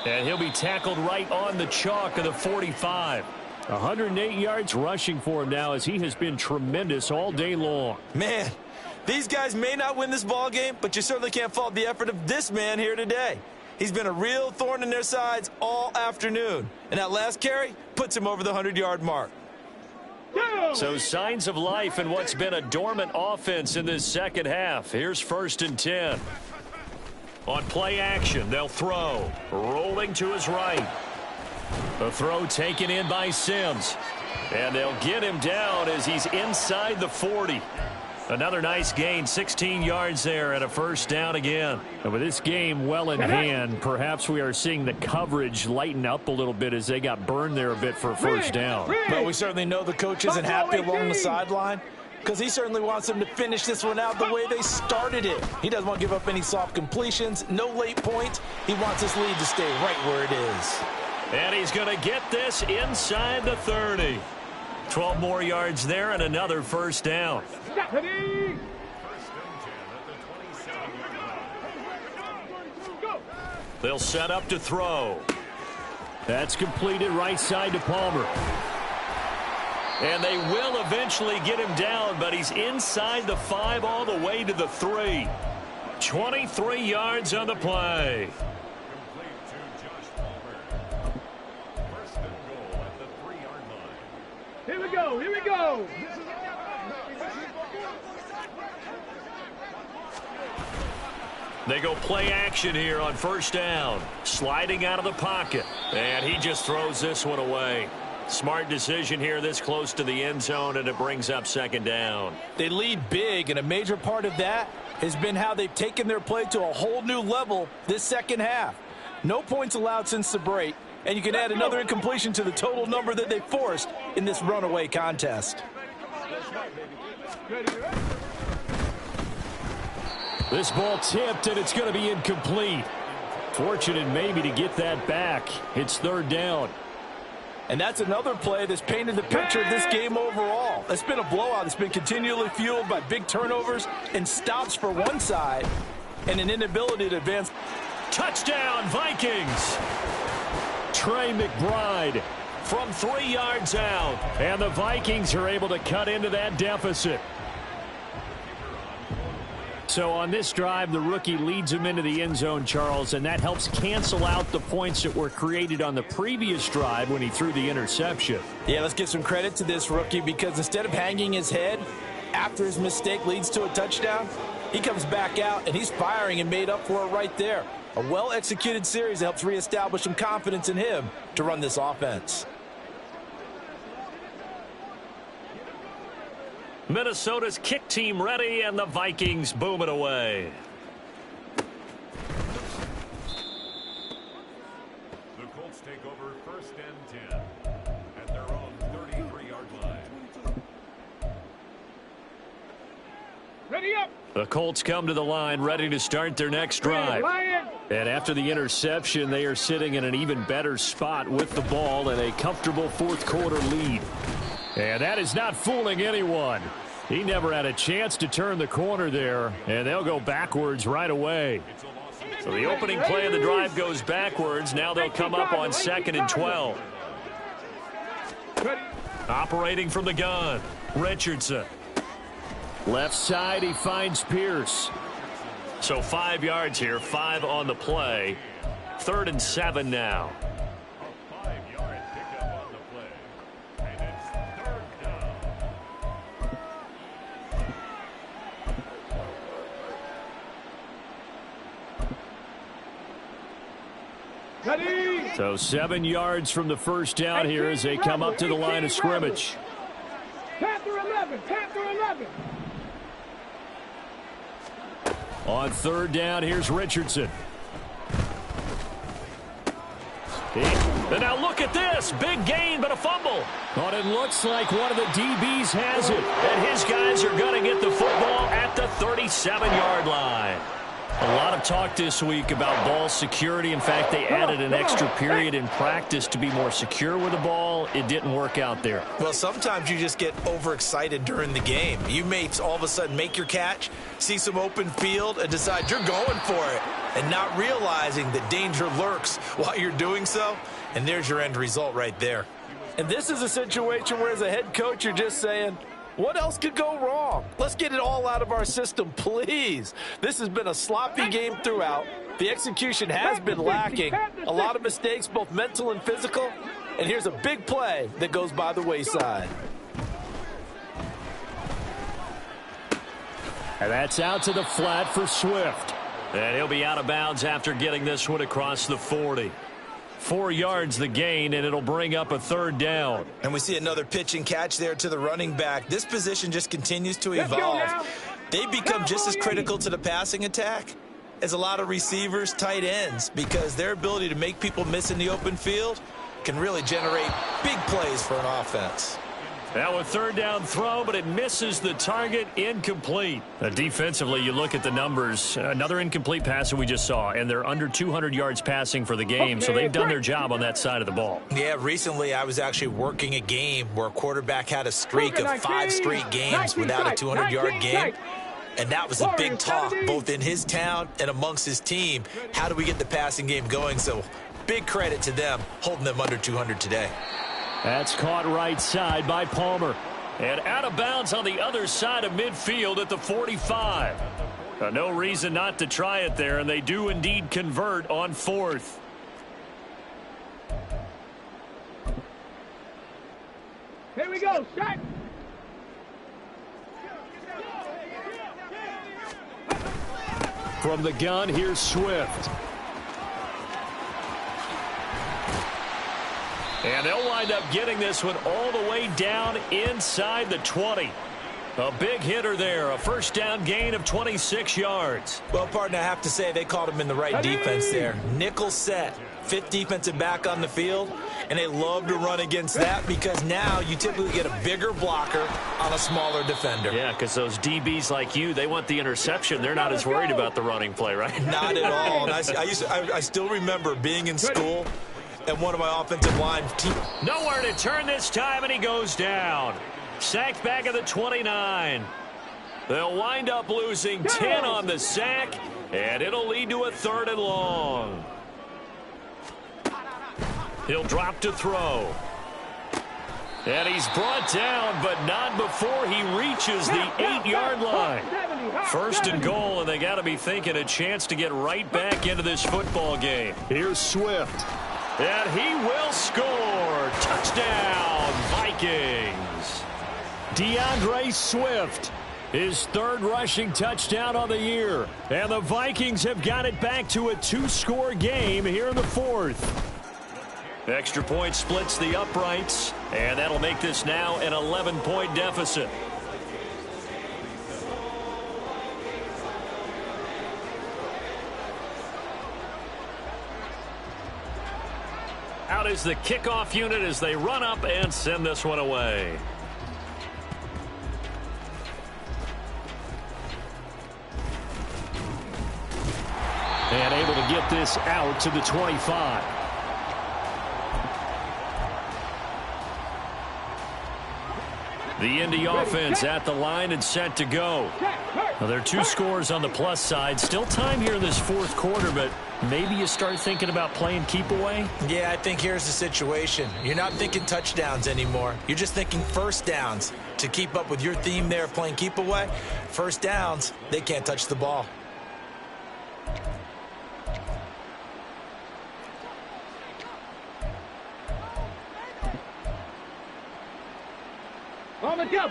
And he'll be tackled right on the chalk of the 45. 108 yards rushing for him now as he has been tremendous all day long. Man, these guys may not win this ball game, but you certainly can't fault the effort of this man here today. He's been a real thorn in their sides all afternoon. And that last carry puts him over the 100-yard mark. So signs of life in what's been a dormant offense in this second half. Here's 1st and 10. On play action, they'll throw. Rolling to his right. The throw taken in by Sims. And they'll get him down as he's inside the 40. Another nice gain, 16 yards there and a first down again. And with this game well in hand, perhaps we are seeing the coverage lighten up a little bit as they got burned there a bit for a first down. But we certainly know the coach isn't happy along the sideline because he certainly wants them to finish this one out the way they started it. He doesn't want to give up any soft completions, no late points. He wants his lead to stay right where it is. And he's going to get this inside the 30. 12 more yards there and another first down. They'll set up to throw. That's completed right side to Palmer. And they will eventually get him down, but he's inside the 5 all the way to the 3. 23 yards on the play. Here we go, here we go. They go play action here on first down. Sliding out of the pocket. And he just throws this one away. Smart decision here this close to the end zone, and it brings up second down. They lead big, and a major part of that has been how they've taken their play to a whole new level this second half. No points allowed since the break, and you can add another incompletion to the total number that they forced in this runaway contest. This ball tipped, and it's going to be incomplete. Fortunate maybe to get that back. It's third down. And that's another play that's painted the picture of this game overall. It's been a blowout. It's been continually fueled by big turnovers and stops for one side and an inability to advance. Touchdown, Vikings! Trey McBride From 3 yards out. and the Vikings are able to cut into that deficit. So on this drive, the rookie leads him into the end zone, Charles, and that helps cancel out the points that were created on the previous drive when he threw the interception. Yeah, let's give some credit to this rookie, because instead of hanging his head after his mistake leads to a touchdown, he comes back out and he's firing and made up for it right there. A well-executed series that helps reestablish some confidence in him to run this offense. Minnesota's kick team ready, and the Vikings boom it away. The Colts take over 1st and 10 at their own 33-yard line. Ready up. The Colts come to the line ready to start their next drive. And after the interception, they are sitting in an even better spot with the ball and a comfortable fourth-quarter lead. And that is not fooling anyone. He never had a chance to turn the corner there, and they'll go backwards right away. So the opening play of the drive goes backwards. Now they'll come up on 2nd and 12. Operating from the gun, Richardson. Left side, he finds Pierce. So 5 yards here, 5 on the play. 3rd and 7 now. A 5-yard pickup on the play. And it's 3rd down. Ready. So 7 yards from the first down here as they come up to the line of scrimmage. Panther 11. Panther 11. On 3rd down, here's Richardson. And now look at this. Big gain, but a fumble. But it looks like one of the DBs has it. And his guys are going to get the football at the 37-yard line. A lot of talk this week about ball security. In fact, they added an extra period in practice to be more secure with the ball. It didn't work out there. Well, sometimes you just get overexcited during the game. You may all of a sudden make your catch, see some open field, and decide you're going for it, and not realizing that danger lurks while you're doing so. And there's your end result right there. And this is a situation where, as a head coach, you're just saying, what else could go wrong? Let's get it all out of our system, please. This has been a sloppy game throughout. The execution has been lacking. A lot of mistakes, both mental and physical. And here's a big play that goes by the wayside. And that's out to the flat for Swift. And he'll be out of bounds after getting this one across the 40. 4 yards the gain, and it'll bring up a 3rd down. And we see another pitch and catch there to the running back. This position just continues to evolve. They become just as critical to the passing attack as a lot of receivers, tight ends, because their ability to make people miss in the open field can really generate big plays for an offense. Now a 3rd down throw, but it misses the target, incomplete. Defensively, you look at the numbers. Another incomplete pass that we just saw, and they're under 200 yards passing for the game, so they've done their job on that side of the ball. Yeah, recently I was actually working a game where a quarterback had a streak of 5 straight games without a 200-yard game. And that was a big talk, both in his town and amongst his team. How do we get the passing game going? So big credit to them, holding them under 200 today. That's caught right side by Palmer. And out of bounds on the other side of midfield at the 45. No reason not to try it there, and they do indeed convert on 4th. Here we go. Shot. From the gun, here's Swift. And they'll wind up getting this one all the way down inside the 20. A big hitter there, a first down gain of 26 yards. Well, partner, I have to say they called him in the right defense there. Nickel set, fifth defensive back on the field, and they love to run against that because now you typically get a bigger blocker on a smaller defender. Yeah, because those DBs like you, they want the interception. They're not as worried about the running play, right? Not at all. And I still remember being in school and one of my offensive line team. Nowhere to turn this time, and he goes down. Sacked back at the 29. They'll wind up losing 10 on the sack, and it'll lead to a 3rd and long. He'll drop to throw. And he's brought down, but not before he reaches the 8-yard line. 1st and goal, and they got to be thinking a chance to get right back into this football game. Here's Swift. And he will score. Touchdown, Vikings. DeAndre Swift, his 3rd rushing touchdown on the year. And the Vikings have got it back to a 2-score game here in the 4th. Extra point splits the uprights, and that'll make this now an 11-point deficit. Out is the kickoff unit as they run up and send this one away. And able to get this out to the 25. The Indy offense at the line and set to go. Now, there are 2 scores on the plus side. Still time here in this 4th quarter, but maybe you start thinking about playing keep away? Yeah, I think here's the situation. You're not thinking touchdowns anymore. You're just thinking first downs. To keep up with your theme there of playing keep away, first downs, they can't touch the ball.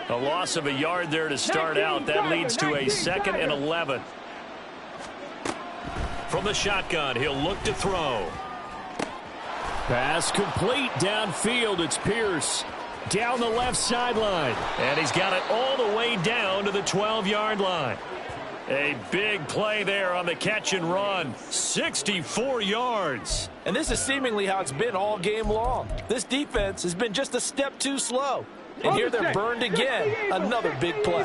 A loss of a yard there to start out. That leads to a 2nd and 11. From the shotgun, he'll look to throw. Pass complete downfield. It's Pierce down the left sideline. And he's got it all the way down to the 12-yard line. A big play there on the catch and run. 64 yards. And this is seemingly how it's been all game long. This defense has been just a step too slow. And here they're burned again. Another big play.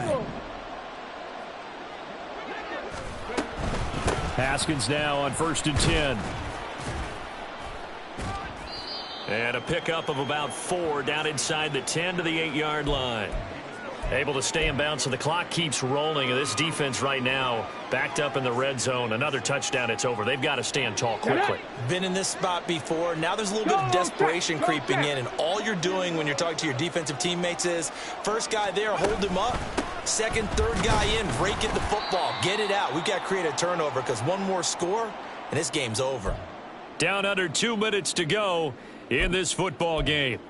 Haskins now on 1st and 10. And a pickup of about 4 down inside the 10 to the 8-yard line. Able to stay in bounds, so the clock keeps rolling. And this defense right now backed up in the red zone. Another touchdown, it's over. They've got to stand tall quickly. Been in this spot before. Now there's a little bit of desperation creeping in. And all you're doing when you're talking to your defensive teammates is, first guy there, hold him up. Second, third guy in, break it the football. Get it out. We've got to create a turnover because one more score, and this game's over. Down under 2 minutes to go in this football game.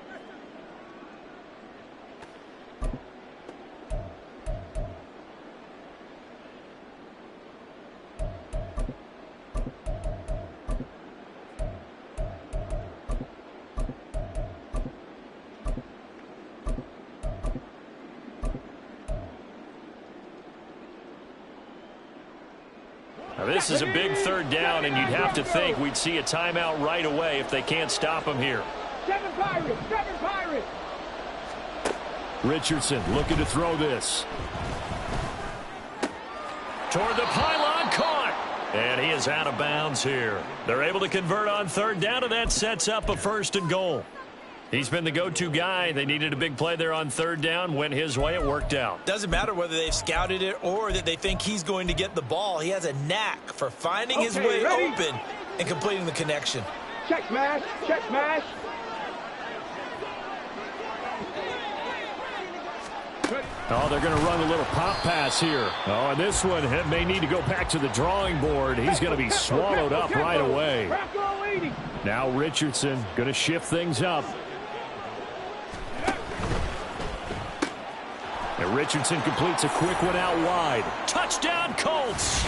Now, this is a big 3rd down, and you'd have to think we'd see a timeout right away if they can't stop him here. 7 Pirates! 7 Pirates! Richardson looking to throw this. Toward the pylon, caught. And he is out of bounds here. They're able to convert on 3rd down, and that sets up a 1st and goal. He's been the go-to guy. They needed a big play there on 3rd down. Went his way. It worked out. Doesn't matter whether they've scouted it or that they think he's going to get the ball. He has a knack for finding his way open and completing the connection. Check smash. Check smash. Oh, they're going to run a little pop pass here. Oh, and this one may need to go back to the drawing board. He's going to be swallowed up right away. Now Richardson going to shift things up. And Richardson completes a quick one out wide. Touchdown, Colts!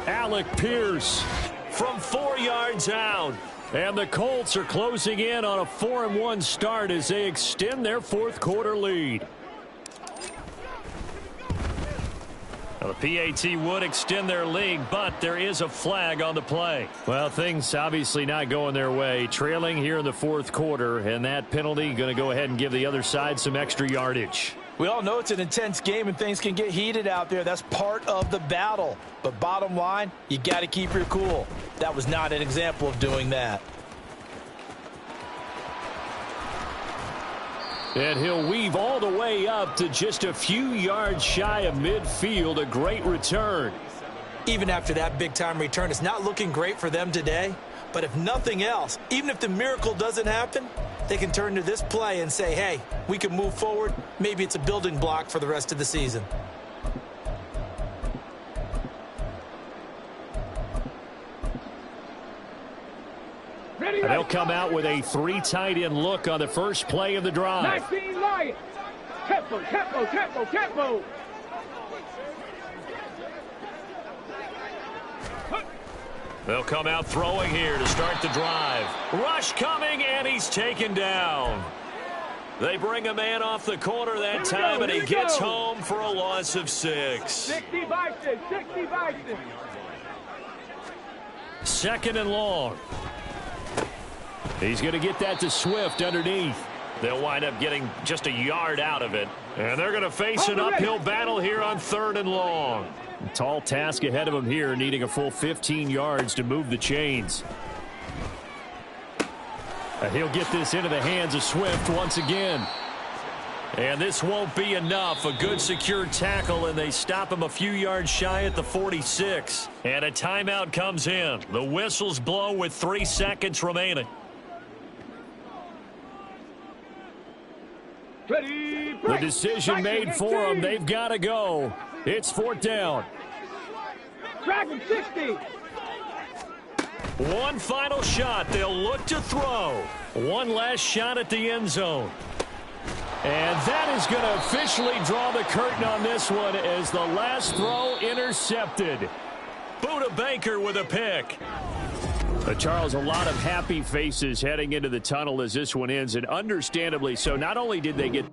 Alec Pierce from 4 yards out. And the Colts are closing in on a 4-1 start as they extend their fourth quarter lead. Well, the PAT would extend their lead, but there is a flag on the play. Well, things obviously not going their way. Trailing here in the fourth quarter, and that penalty going to go ahead and give the other side some extra yardage. We all know it's an intense game and things can get heated out there. That's part of the battle. But bottom line, you got to keep your cool. That was not an example of doing that. And he'll weave all the way up to just a few yards shy of midfield. A great return. Even after that big-time return, it's not looking great for them today. But if nothing else, even if the miracle doesn't happen, they can turn to this play and say, hey, we can move forward. Maybe it's a building block for the rest of the season. And they'll come out with a 3 tight end look on the first play of the drive. 19 Lions. Tempo, tempo, tempo, tempo. They'll come out throwing here to start the drive. Rush coming, and he's taken down. They bring a man off the corner that time, and he gets home for a loss of 6. 60 Vikes, 60 Vikes. Second and long. He's going to get that to Swift underneath. They'll wind up getting just a yard out of it. And they're going to face an uphill battle here on 3rd and long. A tall task ahead of him here, needing a full 15 yards to move the chains. He'll get this into the hands of Swift once again. And this won't be enough. A good secure tackle, and they stop him a few yards shy at the 46. And a timeout comes in. The whistles blow with 3 seconds remaining. Ready, The decision made for them. They've got to go. It's 4th down. Dragon 60. One final shot. They'll look to throw. One last shot at the end zone. And that is going to officially draw the curtain on this one as the last throw intercepted. Buda Baker with a pick. Charles, a lot of happy faces heading into the tunnel as this one ends, and understandably so. Not only did they get